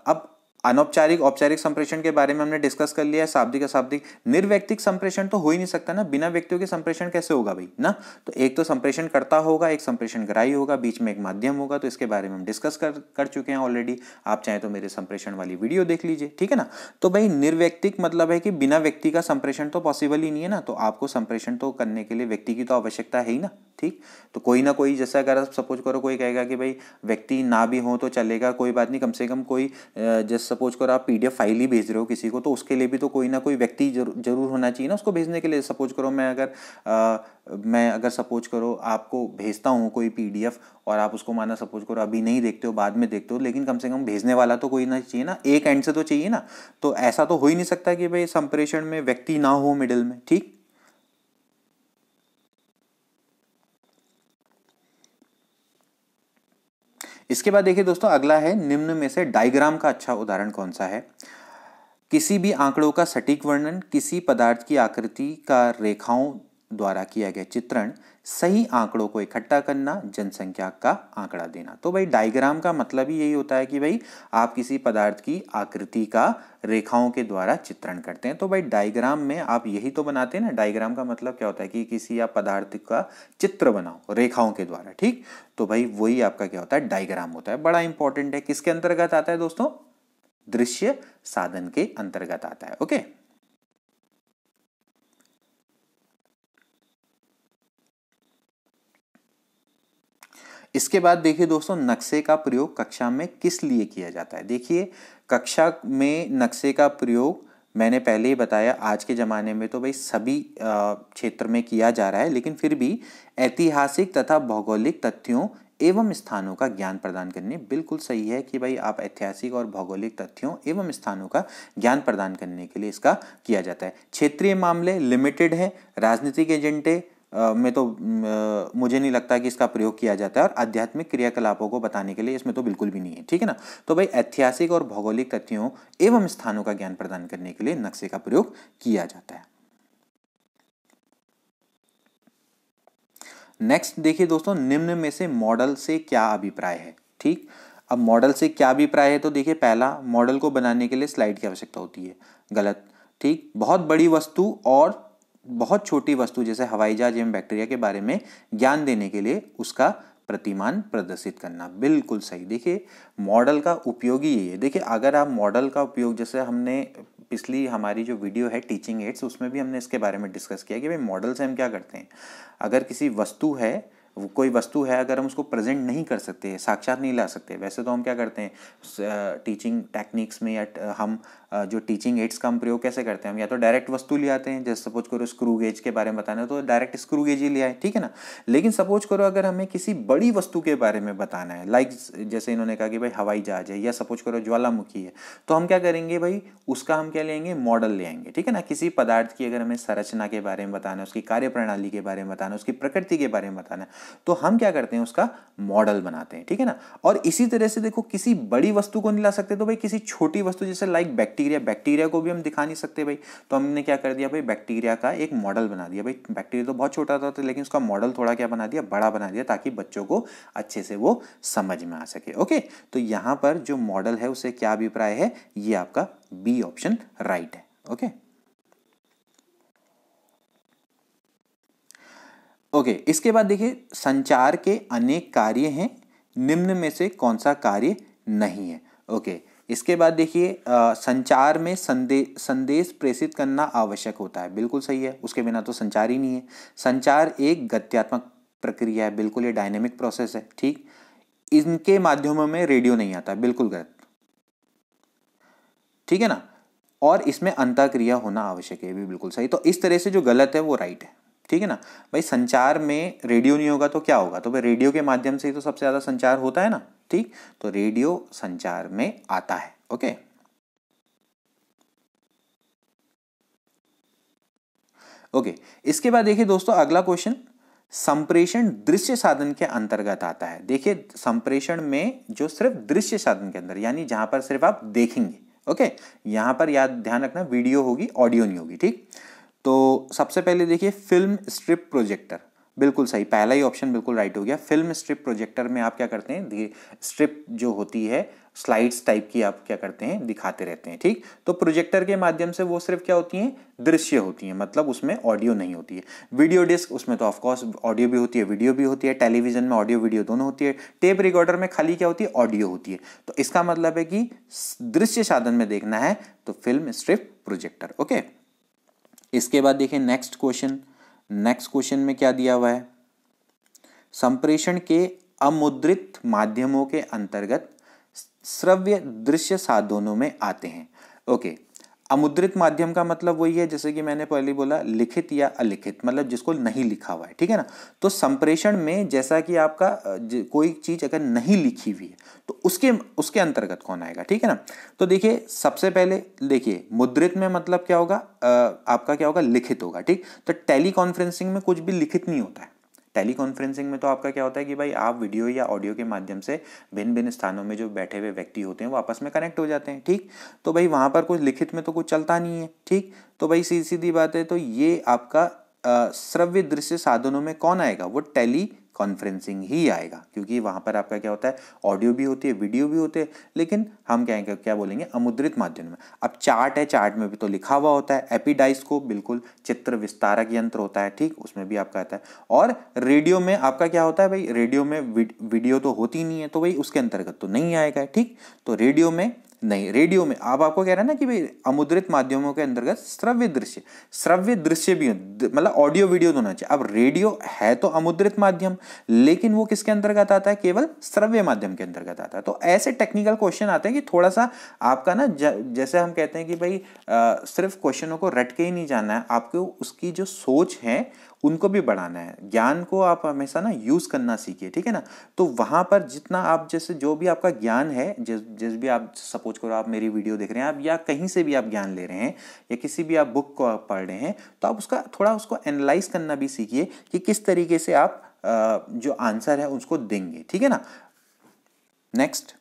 अब अनौपचारिक औपचारिक संप्रेषण के बारे में हमने डिस्कस कर लिया है, शाब्दिक अशाब्दिक। निर्व्यक्तिक संप्रेषण तो हो ही नहीं सकता ना, बिना व्यक्तियों के संप्रेषण कैसे होगा भाई ना। तो एक तो संप्रेषण करता होगा, एक संप्रेषण ग्राही होगा, बीच में एक माध्यम होगा, तो इसके बारे में हम डिस्कस कर चुके हैं ऑलरेडी। आप चाहे तो मेरे संप्रेषण वाली वीडियो देख लीजिए, ठीक है ना। तो भाई निर्व्यक्तिक मतलब है कि बिना व्यक्ति का संप्रेषण तो पॉसिबल ही नहीं है ना, तो आपको संप्रेषण तो करने के लिए व्यक्ति की तो आवश्यकता है ही ना, ठीक। तो कोई ना कोई, जैसे अगर आप सपोज करो कोई कहेगा कि भाई व्यक्ति ना भी हो तो चलेगा, कोई बात नहीं, कम से कम कोई, जैसे सपोज करो आप पीडीएफ फाइल ही भेज रहे हो किसी को, तो उसके लिए भी तो कोई ना कोई व्यक्ति जरूर होना चाहिए ना उसको भेजने के लिए। सपोज करो मैं अगर सपोज करो आपको भेजता हूँ कोई पीडीएफ, और आप उसको माना सपोज करो अभी नहीं देखते हो, बाद में देखते हो, लेकिन कम से कम भेजने वाला तो कोई ना चाहिए ना, एक एंड से तो चाहिए ना। तो ऐसा तो हो ही नहीं सकता कि भाई संप्रेषण में व्यक्ति ना हो मिडिल में, ठीक। इसके बाद देखिए दोस्तों, अगला है, निम्न में से डायग्राम का अच्छा उदाहरण कौन सा है। किसी भी आंकड़ों का सटीक वर्णन, किसी पदार्थ की आकृति का रेखाओं द्वारा किया गया चित्रण, सही आंकड़ों को इकट्ठा करना, जनसंख्या का आंकड़ा देना। तो भाई डायग्राम का मतलब ही यही होता है कि भाई आप किसी पदार्थ की आकृति का रेखाओं के द्वारा चित्रण करते हैं। तो भाई डायग्राम में आप यही तो बनाते हैं ना। डायग्राम का मतलब क्या होता है कि किसी आप पदार्थ का चित्र बनाओ रेखाओं के द्वारा, ठीक। तो भाई वही आपका क्या होता है, डायग्राम होता है। बड़ा इंपॉर्टेंट है, किसके अंतर्गत आता है दोस्तों, दृश्य साधन के अंतर्गत आता है। ओके, इसके बाद देखिए दोस्तों, नक्शे का प्रयोग कक्षा में किस लिए किया जाता है। देखिए कक्षा में नक्शे का प्रयोग मैंने पहले ही बताया, आज के ज़माने में तो भाई सभी क्षेत्र में किया जा रहा है, लेकिन फिर भी ऐतिहासिक तथा भौगोलिक तथ्यों एवं स्थानों का ज्ञान प्रदान करने, बिल्कुल सही है कि भाई आप ऐतिहासिक और भौगोलिक तथ्यों एवं स्थानों का ज्ञान प्रदान करने के लिए इसका किया जाता है। क्षेत्रीय मामले लिमिटेड है, राजनीतिक एजेंडे में तो मुझे नहीं लगता कि इसका प्रयोग किया जाता है, और आध्यात्मिक क्रियाकलापों को बताने के लिए इसमें तो बिल्कुल भी नहीं है, ठीक है ना। तो भाई ऐतिहासिक और भौगोलिक तथ्यों एवं स्थानों का ज्ञान प्रदान करने के लिए नक्शे का प्रयोग किया जाता है। नेक्स्ट देखिए दोस्तों, निम्न में से मॉडल से क्या अभिप्राय है, ठीक। अब मॉडल से क्या अभिप्राय है, तो देखिए पहला, मॉडल को बनाने के लिए स्लाइड की आवश्यकता होती है, गलत, ठीक। बहुत बड़ी वस्तु और बहुत छोटी वस्तु जैसे हवाई जहाज एवं बैक्टीरिया के बारे में ज्ञान देने के लिए उसका प्रतिमान प्रदर्शित करना, बिल्कुल सही। देखिए मॉडल का उपयोग ही ये है। देखिए अगर आप मॉडल का उपयोग, जैसे हमने पिछली हमारी जो वीडियो है टीचिंग एड्स, उसमें भी हमने इसके बारे में डिस्कस किया कि भाई मॉडल से हम क्या करते हैं। अगर किसी वस्तु है कोई वस्तु है अगर हम उसको प्रेजेंट नहीं कर सकते, साक्षात नहीं ला सकते, वैसे तो हम क्या करते हैं टीचिंग टेक्निक्स में, या हम जो टीचिंग एड्स का हम प्रयोग कैसे करते हैं, हम या तो डायरेक्ट वस्तु ले आते हैं, जैसे सपोज करो स्क्रू गेज के बारे में बताना है तो डायरेक्ट स्क्रू गेज ही ले आए, ठीक है ना। लेकिन सपोज करो अगर हमें किसी बड़ी वस्तु के बारे में बताना है, लाइक जैसे इन्होंने कहा कि भाई हवाई जहाज है, या सपोज करो ज्वालामुखी है, तो हम क्या करेंगे भाई, उसका हम क्या लेंगे, मॉडल ले आएंगे, ठीक है ना। किसी पदार्थ की अगर हमें संरचना के बारे में बताना है, उसकी कार्य प्रणाली के बारे में बताना है, उसकी प्रकृति के बारे में बताना है, तो हम क्या करते हैं, उसका मॉडल बनाते हैं, ठीक है ना। और इसी तरह से देखो, किसी बड़ी वस्तु को नहीं ला सकते तो भाई किसी छोटी वस्तु जैसे लाइक बैक्टीरिया को भी हम दिखा नहीं सकते भाई, तो हमने क्या कर दिया भाई, बैक्टीरिया का एक मॉडल बना दिया भाई। बैक्टीरिया तो बहुत छोटा था, लेकिन उसका मॉडल थोड़ा क्या बना दिया, बड़ा बना दिया, ताकि बच्चों को अच्छे से वो समझ में आ सके। ओके, तो यहां पर जो मॉडल है उसे क्या अभिप्राय है, ये आपका बी ऑप्शन राइट है। ओके ओके, इसके बाद देखिए, संचार के अनेक कार्य हैं, निम्न में से कौन सा कार्य नहीं है। ओके, इसके बाद देखिए, संचार में संदेश प्रेषित करना आवश्यक होता है, बिल्कुल सही है, उसके बिना तो संचार ही नहीं है। संचार एक गत्यात्मक प्रक्रिया है, बिल्कुल ये डायनेमिक प्रोसेस है, ठीक। इनके माध्यमों में रेडियो नहीं आता, बिल्कुल गलत, ठीक है ना। और इसमें अंतःक्रिया होना आवश्यक है, भी बिल्कुल सही। तो इस तरह से जो गलत है वो राइट है, ठीक है ना भाई। संचार में रेडियो नहीं होगा तो क्या होगा, तो भाई रेडियो के माध्यम से ही तो सबसे ज्यादा संचार होता है ना, ठीक। तो रेडियो संचार में आता है। ओके ओके, इसके बाद देखिए दोस्तों, अगला क्वेश्चन, संप्रेषण दृश्य साधन के अंतर्गत आता है। देखिए, संप्रेषण में जो सिर्फ दृश्य साधन के अंदर, यानी जहां पर सिर्फ आप देखेंगे, ओके, यहां पर याद ध्यान रखना, वीडियो होगी, ऑडियो नहीं होगी, ठीक। तो सबसे पहले देखिए, फिल्म स्ट्रिप प्रोजेक्टर, बिल्कुल सही, पहला ही ऑप्शन बिल्कुल राइट हो गया। फिल्म स्ट्रिप प्रोजेक्टर में आप क्या करते हैं, स्ट्रिप जो होती है, स्लाइड्स टाइप की, आप क्या करते हैं, दिखाते रहते हैं, ठीक। तो प्रोजेक्टर के माध्यम से वो सिर्फ क्या होती हैं, दृश्य होती हैं, मतलब उसमें ऑडियो नहीं होती है। वीडियो डिस्क, उसमें तो ऑफकोर्स ऑडियो भी होती है, वीडियो भी होती है। टेलीविजन में ऑडियो वीडियो दोनों होती है। टेप रिकॉर्डर में खाली क्या होती है, ऑडियो होती है। तो इसका मतलब है कि दृश्य साधन में देखना है तो फिल्म स्ट्रिप प्रोजेक्टर। ओके, इसके बाद देखिए नेक्स्ट क्वेश्चन में क्या दिया हुआ है, संप्रेषण के अमुद्रित माध्यमों के अंतर्गत श्रव्य दृश्य साधनों में आते हैं। ओके, अमुद्रित माध्यम का मतलब वही है, जैसे कि मैंने पहले बोला, लिखित या अलिखित, मतलब जिसको नहीं लिखा हुआ है, ठीक है ना। तो संप्रेषण में जैसा कि आपका कोई चीज अगर नहीं लिखी हुई है तो उसके अंतर्गत कौन आएगा, ठीक है ना। तो देखिए, सबसे पहले देखिए, मुद्रित में मतलब क्या होगा, आपका क्या होगा, लिखित होगा, ठीक। तो टेली कॉन्फ्रेंसिंग में कुछ भी लिखित नहीं होता है। टेली कॉन्फ्रेंसिंग में तो आपका क्या होता है कि भाई आप वीडियो या ऑडियो के माध्यम से भिन्न भिन्न स्थानों में जो बैठे हुए व्यक्ति होते हैं वो आपस में कनेक्ट हो जाते हैं, ठीक। तो भाई वहां पर कुछ लिखित में तो कुछ चलता नहीं है, ठीक। तो भाई सीधी सीधी बात है, तो ये आपका श्रव्य दृश्य साधनों में कौन आएगा, वो टेली कॉन्फ्रेंसिंग ही आएगा, क्योंकि वहां पर आपका क्या होता है, ऑडियो भी होती है, वीडियो भी होते हैं, लेकिन हम क्या बोलेंगे, अमुद्रित माध्यम में। अब चार्ट है, चार्ट में भी तो लिखा हुआ होता है। एपिडाइस्कोप, बिल्कुल चित्र विस्तारक यंत्र होता है, ठीक, उसमें भी आपका आता है। और रेडियो में आपका क्या होता है भाई, रेडियो में वीडियो तो होती नहीं है, तो भाई उसके अंतर्गत तो नहीं आएगा, ठीक। तो रेडियो में नहीं, रेडियो में अब आपको कह रहा है ना कि भाई अमुद्रित माध्यमों के अंतर्गत श्रव्य दृश्य भी, मतलब ऑडियो वीडियो दोनों चाहिए। अब रेडियो है तो अमुद्रित माध्यम, लेकिन वो किसके अंतर्गत आता है, केवल श्रव्य माध्यम के अंतर्गत आता है। तो ऐसे टेक्निकल क्वेश्चन आते हैं कि थोड़ा सा आपका ना, जैसे हम कहते हैं कि भाई सिर्फ क्वेश्चनों को रट के ही नहीं जाना है, आपको उसकी जो सोच है उनको भी बढ़ाना है। ज्ञान को आप हमेशा ना यूज करना सीखिए, ठीक है ना। तो वहां पर जितना आप, जैसे जो भी आपका ज्ञान है, जिस भी आप सपोज करो आप मेरी वीडियो देख रहे हैं, आप या कहीं से भी आप ज्ञान ले रहे हैं, या किसी भी आप बुक को आप पढ़ रहे हैं, तो आप उसका थोड़ा उसको एनालाइज करना भी सीखिए कि किस तरीके से आप जो आंसर है उसको देंगे, ठीक है ना। नेक्स्ट,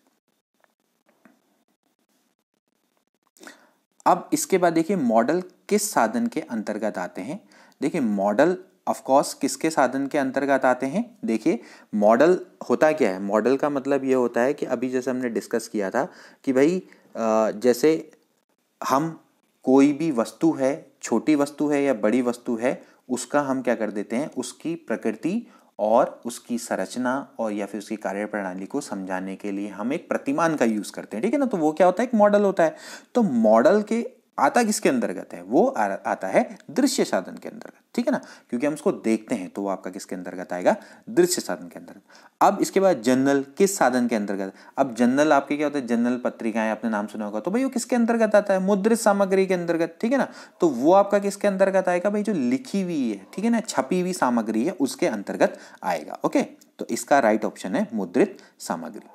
अब इसके बाद देखिए, मॉडल किस साधन के अंतर्गत आते हैं। देखिए, मॉडल ऑफ कोर्स किसके साधन के अंतर्गत आते हैं। देखिए, मॉडल होता क्या है, मॉडल का मतलब ये होता है कि अभी जैसे हमने डिस्कस किया था कि भाई जैसे हम कोई भी वस्तु है, छोटी वस्तु है या बड़ी वस्तु है, उसका हम क्या कर देते हैं, उसकी प्रकृति और उसकी संरचना और या फिर उसकी कार्य प्रणाली को समझाने के लिए हम एक प्रतिमान का यूज करते हैं, ठीक है ना। तो वो क्या होता है, एक मॉडल होता है। तो मॉडल के आता किसके अंतर्गत है, वो आता है दृश्य साधन के अंतर्गत, ठीक है ना, क्योंकि हम उसको देखते हैं तो वो आपका किसके अंतर्गत आएगा, दृश्य साधन के अंतर्गत। अब इसके बाद जर्नल किस साधन के अंतर्गत, अब जर्नल आपके क्या होता है, जर्नल पत्रिकाएं आपने नाम सुना होगा, तो भाई वो किसके अंतर्गत आता है, मुद्रित सामग्री के अंतर्गत, ठीक है ना, तो वो आपका किसके अंतर्गत आएगा भाई, जो लिखी हुई है, ठीक है ना, छपी हुई सामग्री है उसके अंतर्गत आएगा। ओके, तो इसका राइट ऑप्शन है मुद्रित सामग्री।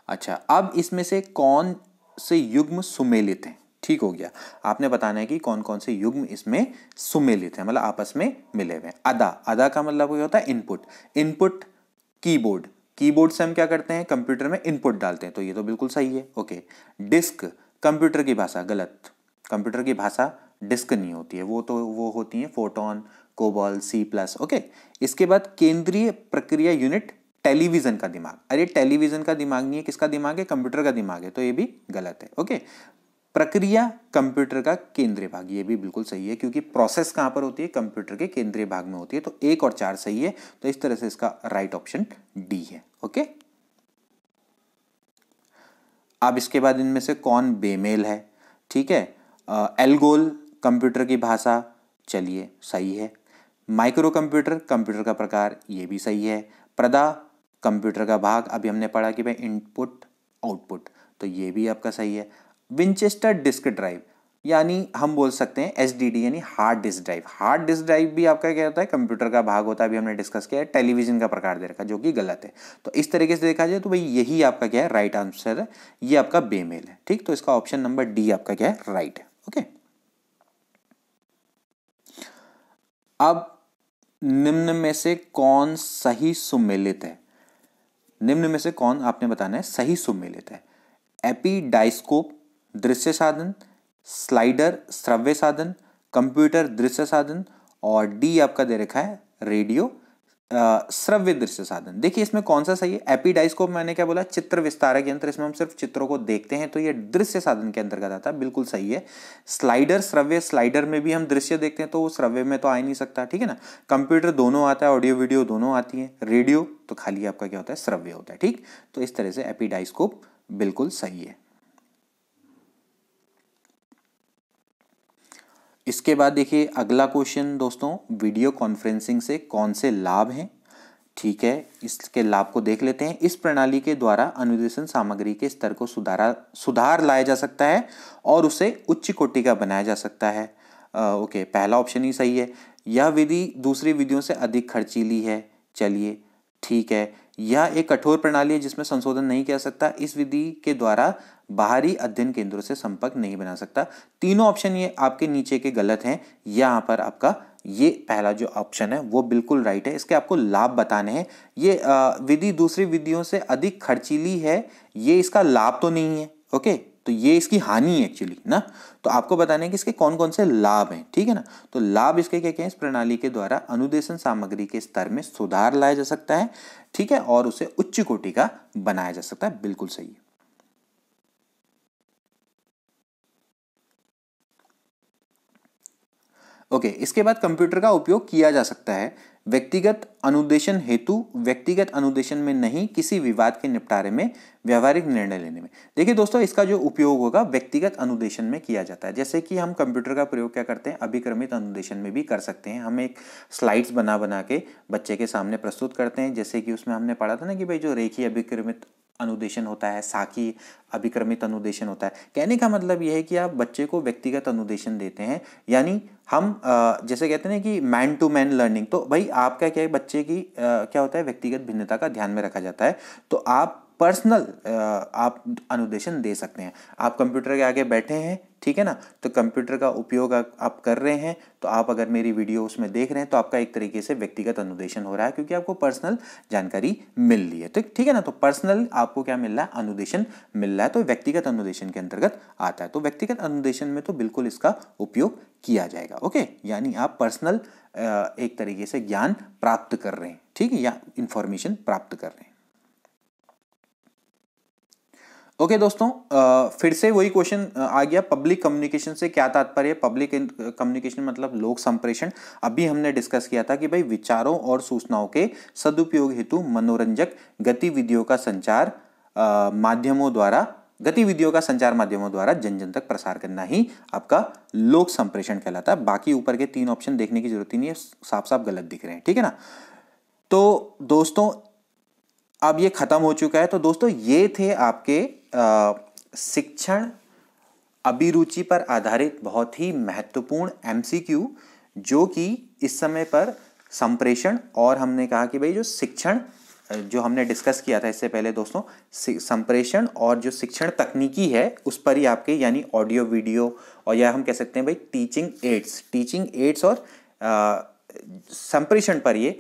अच्छा, अब इसमें से कौन से युग्म सुमेलित हैं, ठीक हो गया, आपने बताना है कि कौन कौन से युग्म इसमें सुमेलित हैं, मतलब आपस में मिले हुए हैं। अदा, अदा का मतलब क्या होता है, इनपुट, इनपुट कीबोर्ड, कीबोर्ड से हम क्या करते हैं, कंप्यूटर में इनपुट डालते हैं, तो ये तो बिल्कुल सही है। ओके, डिस्क कंप्यूटर की भाषा, गलत, कंप्यूटर की भाषा डिस्क नहीं होती है, वो होती है फोटोन, कोबॉल, C+। ओके, इसके बाद केंद्रीय प्रक्रिया यूनिट टेलीविजन का दिमाग, अरे टेलीविजन का दिमाग नहीं है, किसका दिमाग है, कंप्यूटर का दिमाग है, तो ये भी गलत है। ओके, प्रक्रिया कंप्यूटर का केंद्रीय भाग, ये भी बिल्कुल सही है, क्योंकि प्रोसेस कहां पर होती है, कंप्यूटर के केंद्रीय भाग में होती है, तो 1 और 4 सही है, तो इस तरह से इसका राइट ऑप्शन डी है। ओके, अब इसके बाद इनमें से कौन बेमेल है, ठीक है, एल्गोल कंप्यूटर की भाषा, चलिए सही है। माइक्रो कंप्यूटर, कंप्यूटर का प्रकार, ये भी सही है। प्रदा कंप्यूटर का भाग, अभी हमने पढ़ा कि भाई इनपुट आउटपुट, तो ये भी आपका सही है। विंचेस्टर डिस्क ड्राइव, यानी हम बोल सकते हैं एसडीडी यानी hard disk drive, hard disk drive भी आपका क्या होता है, कंप्यूटर का भाग होता है, अभी हमने डिस्कस किया है। टेलीविजन का प्रकार दे रखा, जो कि गलत है, तो इस तरीके से देखा जाए तो भाई यही आपका क्या है, राइट आंसर है, ये आपका बेमेल है, ठीक, तो इसका ऑप्शन नंबर डी आपका क्या है, राइट है। ओके, अब निम्न में से कौन सही सुमेलित है, निम्न में से कौन आपने बताना है सही सुमेलित है, एपीडाइस्कोप दृश्य साधन, स्लाइडर श्रव्य साधन, कंप्यूटर दृश्य साधन, और डी आपका दे रखा है रेडियो श्रव्य दृश्य साधन। देखिए इसमें कौन सा सही है, एपीडाइस्कोप मैंने क्या बोला, चित्र विस्तारक यंत्र, इसमें हम सिर्फ चित्रों को देखते हैं, तो ये दृश्य साधन के अंतर्गत आता है, बिल्कुल सही है। स्लाइडर श्रव्य, स्लाइडर में भी हम दृश्य देखते हैं, तो वो श्रव्य में तो आ ही नहीं सकता, ठीक है ना। कंप्यूटर दोनों आता है, ऑडियो वीडियो दोनों आती है। रेडियो तो खाली आपका क्या होता है, श्रव्य होता है, ठीक, तो इस तरह से एपीडाइस्कोप बिल्कुल सही है। इसके बाद देखिए अगला क्वेश्चन दोस्तों, वीडियो कॉन्फ्रेंसिंग से कौन से लाभ हैं, ठीक है, इसके लाभ को देख लेते हैं। इस प्रणाली के द्वारा अनुदेशन सामग्री के स्तर को सुधार लाया जा सकता है और उसे उच्च कोटि का बनाया जा सकता है। ओके, पहला ऑप्शन ही सही है। यह विधि दूसरी विधियों से अधिक खर्चीली है, चलिए ठीक है। यह एक कठोर प्रणाली है जिसमें संशोधन नहीं किया सकता। इस विधि के द्वारा बाहरी अध्ययन केंद्रों से संपर्क नहीं बना सकता। तीनों ऑप्शन ये आपके नीचे के गलत हैं। यहाँ पर आपका ये पहला जो ऑप्शन है वो बिल्कुल राइट है। इसके आपको लाभ बताने हैं। ये विधि दूसरी विधियों से अधिक खर्चीली है, ये इसका लाभ तो नहीं है, ओके, तो ये इसकी हानि है एक्चुअली ना। तो आपको बताना है कि इसके कौन कौन से लाभ हैं, ठीक है ना। तो लाभ इसके क्या क्या है, इस प्रणाली के द्वारा अनुदेशन सामग्री के स्तर में सुधार लाया जा सकता है, ठीक है, और उसे उच्च कोटि का बनाया जा सकता है, बिल्कुल सही है। ओके, इसके बाद कंप्यूटर का उपयोग किया जा सकता है व्यक्तिगत अनुदेशन हेतु, व्यक्तिगत अनुदेशन में नहीं, किसी विवाद के निपटारे में, व्यवहारिक निर्णय लेने में। देखिए दोस्तों, इसका जो उपयोग होगा व्यक्तिगत अनुदेशन में किया जाता है। जैसे कि हम कंप्यूटर का प्रयोग क्या करते हैं, अभिक्रमित अनुदेशन में भी कर सकते हैं। हम एक स्लाइड्स बना बना के बच्चे के सामने प्रस्तुत करते हैं। जैसे कि उसमें हमने पढ़ा था ना कि भाई जो रेखीय अभिक्रमित अनुदेशन होता है, साखी अभिक्रमित अनुदेशन होता है। कहने का मतलब यह है कि आप बच्चे को व्यक्तिगत अनुदेशन देते हैं, यानी हम जैसे कहते हैं ना कि मैन टू मैन लर्निंग। तो भाई आपका क्या है, बच्चे की क्या होता है, व्यक्तिगत भिन्नता का ध्यान में रखा जाता है। तो आप पर्सनल आप अनुदेशन दे सकते हैं। आप कंप्यूटर के आगे बैठे हैं, ठीक है ना, तो कंप्यूटर का उपयोग आप कर रहे हैं, तो आप अगर मेरी वीडियो उसमें देख रहे हैं तो आपका एक तरीके से व्यक्तिगत अनुदेशन हो रहा है, क्योंकि आपको पर्सनल जानकारी मिल रही है। तो ठीक है ना, तो पर्सनल आपको क्या मिल रहा है, अनुदेशन मिल रहा है, तो व्यक्तिगत अनुदेशन के अंतर्गत आता है। तो व्यक्तिगत अनुदेशन में तो बिल्कुल इसका उपयोग किया जाएगा, ओके, यानी आप पर्सनल एक तरीके से ज्ञान प्राप्त कर रहे हैं, ठीक है, या इंफॉर्मेशन प्राप्त कर रहे हैं। ओके दोस्तों, फिर से वही क्वेश्चन आ गया, पब्लिक कम्युनिकेशन से क्या तात्पर्य। पब्लिक कम्युनिकेशन मतलब लोक संप्रेषण। अभी हमने डिस्कस किया था कि भाई विचारों और सूचनाओं के सदुपयोग हेतु मनोरंजक गतिविधियों का संचार माध्यमों द्वारा गतिविधियों का संचार माध्यमों द्वारा जन जन तक प्रसार करना ही आपका लोक संप्रेषण कहलाता है। बाकी ऊपर के 3 ऑप्शन देखने की जरूरत ही नहीं है, साफ साफ गलत दिख रहे हैं, ठीक है ना। तो दोस्तों अब ये खत्म हो चुका है। तो दोस्तों ये थे आपके शिक्षण अभिरुचि पर आधारित बहुत ही महत्वपूर्ण एमसीक्यू, जो कि इस समय पर संप्रेषण और हमने कहा कि भाई जो शिक्षण जो हमने डिस्कस किया था इससे पहले दोस्तों, संप्रेषण और जो शिक्षण तकनीकी है उस पर ही आपके यानी ऑडियो वीडियो और या हम कह सकते हैं भाई टीचिंग एड्स और संप्रेषण पर ये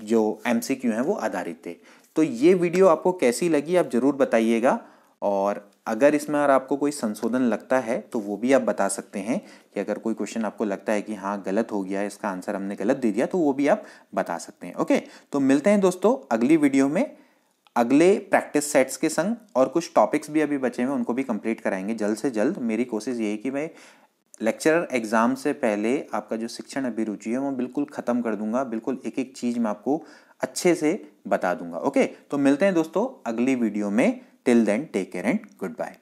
जो एमसीक्यू हैं वो आधारित थे। तो ये वीडियो आपको कैसी लगी आप ज़रूर बताइएगा, और अगर इसमें और आपको कोई संशोधन लगता है तो वो भी आप बता सकते हैं कि अगर कोई क्वेश्चन आपको लगता है कि हाँ गलत हो गया है, इसका आंसर हमने गलत दे दिया, तो वो भी आप बता सकते हैं। ओके, तो मिलते हैं दोस्तों अगली वीडियो में अगले प्रैक्टिस सेट्स के संग, और कुछ टॉपिक्स भी अभी बचे हुए उनको भी कंप्लीट कराएंगे जल्द से जल्द। मेरी कोशिश ये है कि मैं लेक्चरर एग्जाम से पहले आपका जो शिक्षण अभिरुचि है वो बिल्कुल ख़त्म कर दूंगा, बिल्कुल एक एक चीज़ मैं आपको अच्छे से बता दूंगा। ओके, तो मिलते हैं दोस्तों अगली वीडियो में। Till then take care and good bye.